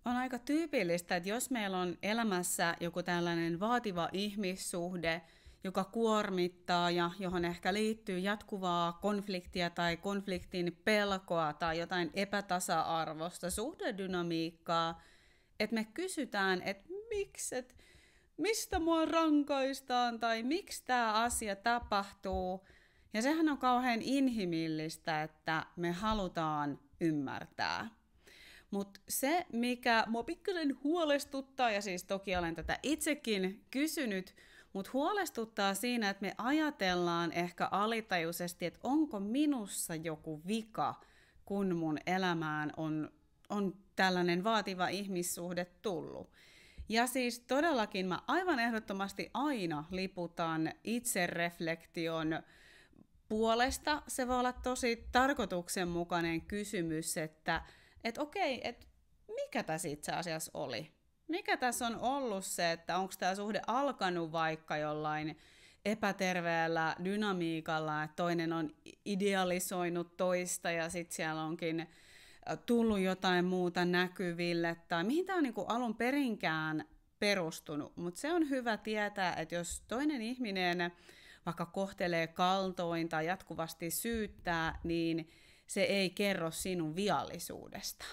On aika tyypillistä, että jos meillä on elämässä joku tällainen vaativa ihmissuhde, joka kuormittaa ja johon ehkä liittyy jatkuvaa konfliktia tai konfliktin pelkoa tai jotain epätasa-arvoista suhdedynamiikkaa, että me kysytään, että miksi, että mistä mua rankaistaan tai miksi tämä asia tapahtuu. Ja sehän on kauhean inhimillistä, että me halutaan ymmärtää. Mutta se, mikä mua pikkasen huolestuttaa, ja siis toki olen tätä itsekin kysynyt, mutta huolestuttaa siinä, että me ajatellaan ehkä alitajuisesti, että onko minussa joku vika, kun mun elämään on tällainen vaativa ihmissuhde tullut. Ja siis todellakin mä aivan ehdottomasti aina liputan itsereflektion puolesta. Se voi olla tosi tarkoituksenmukainen kysymys, että okei, että mikä tässä itse asiassa oli? Mikä tässä on ollut se, että onko tämä suhde alkanut vaikka jollain epäterveellä dynamiikalla, että toinen on idealisoinut toista ja sitten siellä onkin tullut jotain muuta näkyville, tai mihin tämä on niin kuin alun perinkään perustunut. Mutta se on hyvä tietää, että jos toinen ihminen vaikka kohtelee kaltoin tai jatkuvasti syyttää, niin se ei kerro sinun viallisuudesta.